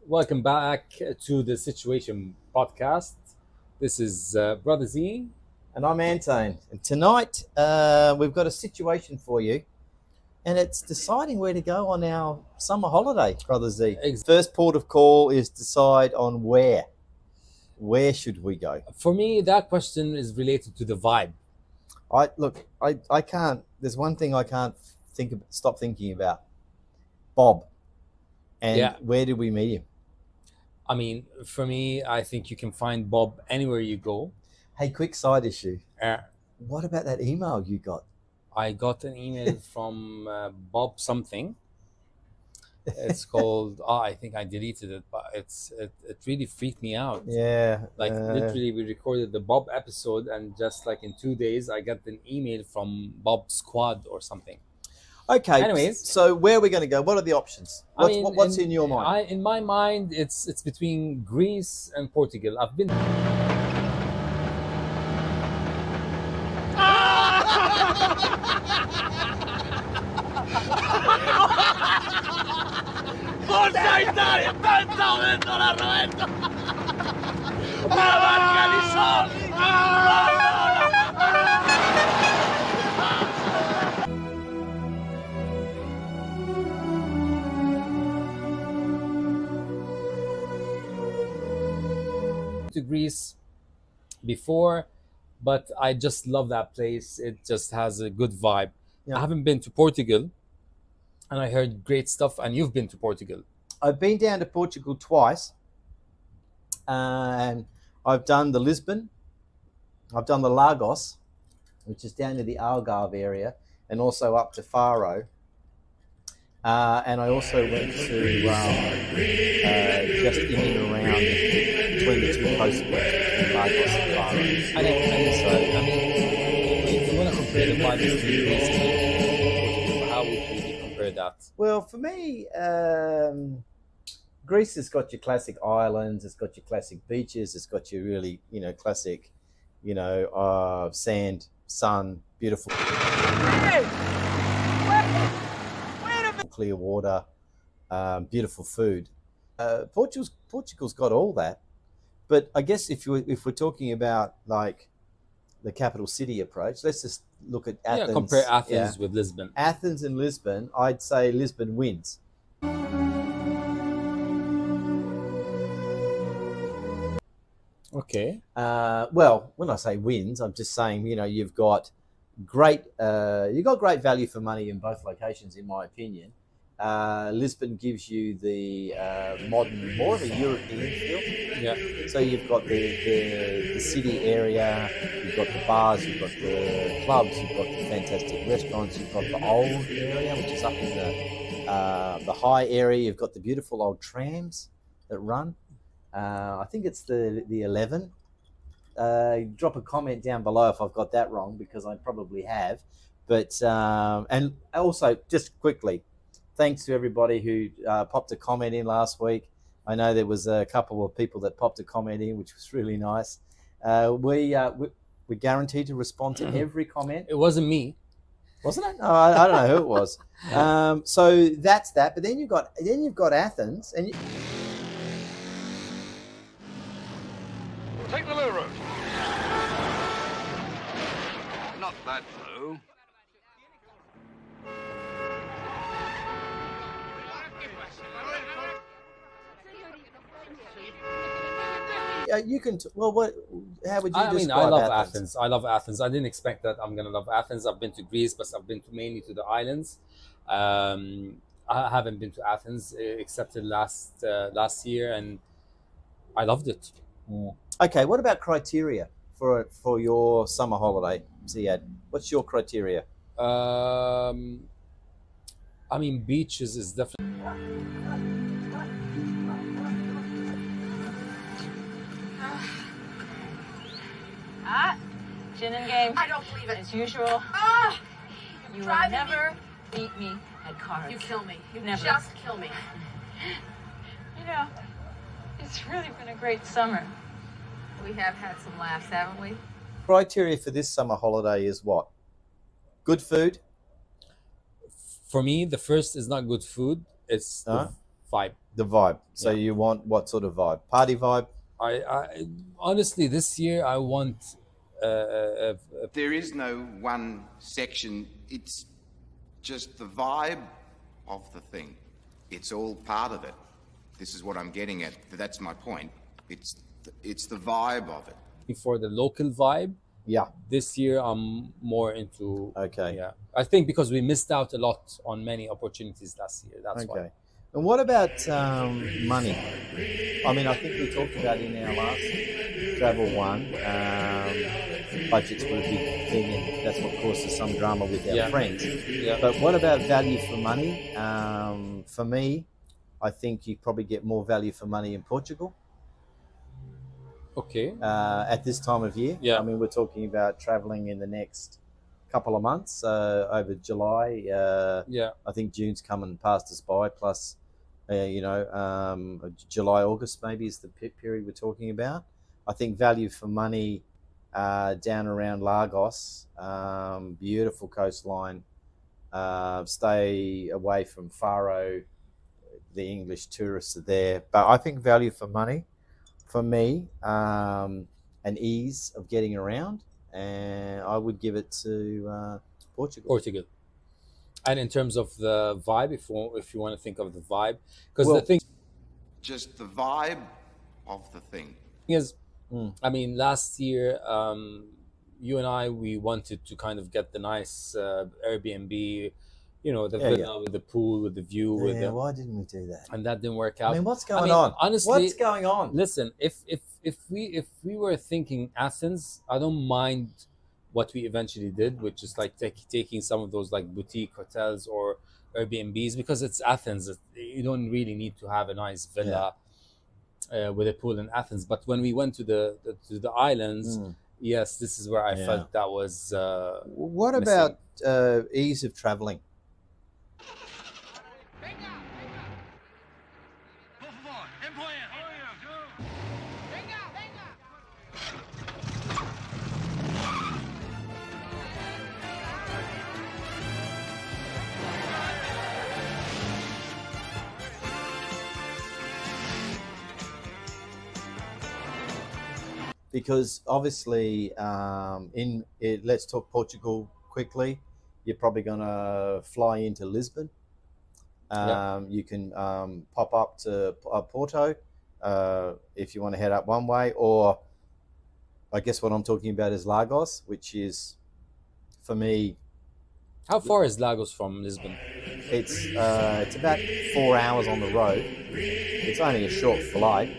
Welcome back to the Situation Podcast. This is Brother Z. And I'm Antone. And tonight we've got a situation for you, and it's deciding where to go on our summer holiday, Brother Z. First port of call is decide on where. Where should we go? For me, that question is related to the vibe. I can't. There's one thing I can't stop thinking about. Bob. And where did we meet him? I mean, for me, I think you can find Bob anywhere you go. Hey, quick side issue. What about that email you got? I got an email from Bob something. It's called, I think I deleted it, but it really freaked me out. Yeah. Literally, we recorded the Bob episode, and just like in 2 days, I got an email from Bob's squad or something. Okay. Anyways, so where are we going to go? What are the options? What's in your mind? In my mind, it's between Greece and Portugal. I've been. Forza Italia, pensa aumento l'arrovetto! Una barca di soldi! To Greece before, but I just love that place. It just has a good vibe. Yeah. I haven't been to Portugal, and I heard great stuff. And you've been to Portugal. I've been down to Portugal twice, and I've done the Lisbon, I've done the Lagos, which is down to the Algarve area, and also up to Faro. And I also went to just in and around between the two coast points between Lagos and Faro. If you want to compare the vibe between Greece and Portugal, how would you compare that? Well, for me, Greece has got your classic islands, it's got your classic beaches, it's got your really, classic, sand, sun, beautiful, clear water, beautiful food. Portugal's got all that, but I guess if we're talking about like the capital city approach, let's just look at Athens. Yeah, compare Athens with Lisbon. Athens and Lisbon, I'd say Lisbon wins. Okay. Well, when I say wins, I'm just saying, you've got great value for money in both locations, in my opinion. Lisbon gives you the modern, more of a European feel. Yeah. So you've got the city area, you've got the bars, you've got the clubs, you've got the fantastic restaurants, you've got the old area, which is up in the high area. You've got the beautiful old trams that run. I think it's the 11. Drop a comment down below if I've got that wrong, because I probably have. But and also, just quickly, thanks to everybody who popped a comment in last week. I know there was a couple of people that popped a comment in, which was really nice. We're guaranteed to respond to every comment. It wasn't me. Wasn't it? No, I don't know who it was. So that's that. But then you've got Athens, and Take the low road. Not that low. you can. How would you describe I love Athens? I love Athens. I didn't expect that I'm gonna love Athens. I've been to Greece, but I've been mainly to the islands. I haven't been to Athens except last year, and I loved it. Okay, what about criteria for your summer holiday, Ziad? What's your criteria? Beaches is definitely. Gin and game. I don't believe it. As usual. You will never beat me at cards. You kill me. You Never. just kill me. It's really been a great summer. We have had some laughs, haven't we? Criteria for this summer holiday is what? Good food? For me, the first is not good food. It's the vibe. The vibe. So Yeah. you want what sort of vibe? Party vibe? I honestly this year I want There is no one section. It's just the vibe of the thing. It's all part of it. This is what I'm getting at. That's my point. It's the vibe of it. for the local vibe. Yeah. This year I'm more into Okay. yeah. I think because we missed out a lot on many opportunities last year. That's why. Okay. And what about money? I mean, I think we talked about in our last travel one, budgets were a big thing, and that's what causes some drama with our Yeah. friends. Yeah. But what about value for money? For me, I think you probably get more value for money in Portugal Okay. at this time of year. Yeah. I mean, we're talking about traveling in the next couple of months over July. Yeah. I think June's coming past us by, plus, July, August maybe is the period we're talking about. I think value for money down around Lagos, beautiful coastline, stay away from Faro, the English tourists are there. But I think value for money, for me, an ease of getting around, and I would give it to Portugal. Portugal. And in terms of the vibe, if you want to think of the vibe, because Well- the thing Just the vibe of the thing. is, Mm. I mean, last year, you and I, we wanted to kind of get the nice Airbnb, you know, the Yeah, villa with the pool, with the view, with Yeah, the, why didn't we do that? and that didn't work out. I mean, what's going mean, on? honestly- what's going on? Listen, if we were thinking Athens, I don't mind what we eventually did, which is like taking some of those like boutique hotels or Airbnbs, because it's Athens. You don't really need to have a nice villa with a pool in Athens. But when we went to the islands, yes, this is where I Yeah. felt that was What missing. about ease of traveling? Por favor, employer. Because obviously, let's talk Portugal quickly. You're probably going to fly into Lisbon. You can pop up to Porto if you want to head up one way, or I guess what I'm talking about is Lagos, which is, for me, How far is Lagos from Lisbon? it's about 4 hours on the road. It's only a short flight,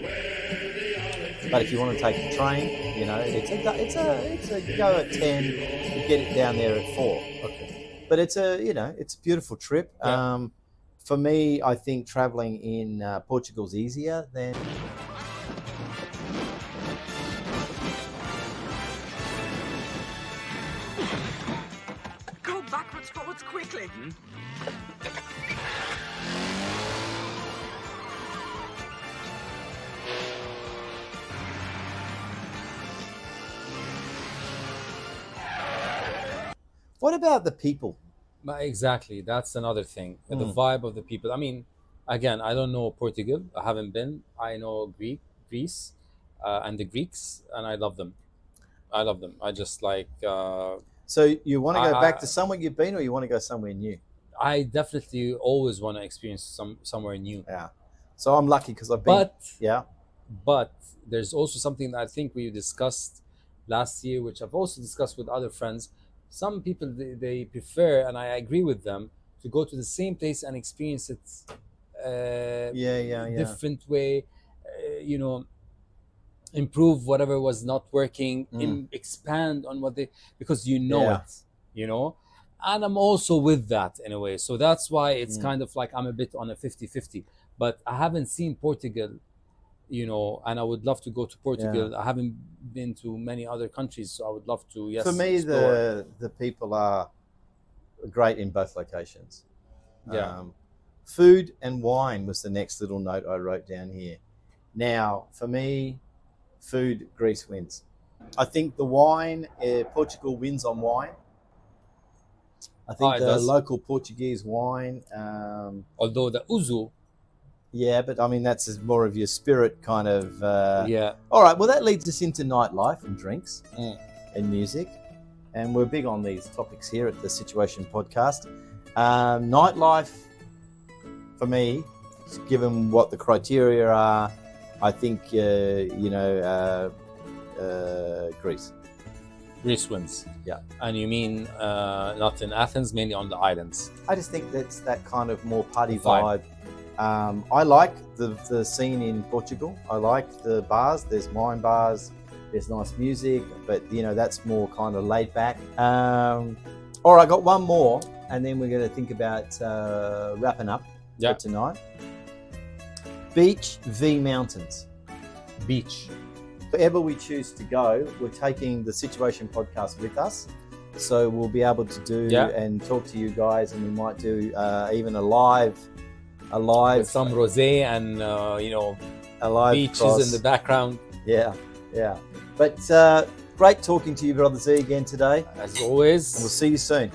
but if you want to take the train, you know, it's a go at 10, you get it down there at 4. Okay. But it's a beautiful trip. Yeah. For me, I think traveling in Portugal's easier than. Go backwards, forwards, quickly. What about the people? Exactly, that's another thing. The vibe of the people. I mean, again, I don't know Portugal. I haven't been. I know Greece, and the Greeks, and I love them. I love them. I just like. So you want to go I- back to somewhere you've been, or you want to go somewhere new? I definitely always want to experience somewhere new. Yeah. So I'm lucky because I've been. But But there's also something that I think we discussed last year, which I've also discussed with other friends. Some people they prefer, and I agree with them, to go to the same place and experience it yeah. different way, improve whatever was not working, expand on what they, because Yeah. it, and I'm also with that in a way. So that's why it's kind of like I'm a bit on a 50-50, but I haven't seen Portugal, and I would love to go to Portugal. I haven't been to many other countries, so I would love to, yes. For me, explore. the people are great in both locations. Yeah. Food and wine was the next little note I wrote down here. Now, for me, food, Greece wins. I think the wine, Portugal wins on wine. I think it the does. local Portuguese wine, Although the uzu Yeah, but I mean, that's more of your spirit kind of. Yeah. All right. Well, that leads us into nightlife and drinks Mm. and music. And we're big on these topics here at the Situation Podcast. Nightlife, for me, given what the criteria are, I think, Greece. Greece wins. Yeah. And you mean not in Athens, mainly on the islands? I just think that's that kind of more party Vibe. vibe. I like the scene in Portugal. I like the bars. There's wine bars. There's nice music, but that's more kind of laid back. All right, I got one more, and then we're going to think about wrapping up for tonight. Beach v mountains. Beach. Wherever we choose to go, we're taking the Situation Podcast with us, so we'll be able to do and talk to you guys, and we might do even a live With some rosé and a live beaches cross. in the background. Yeah. But great talking to you, Brother Z, again today. As always. And we'll see you soon.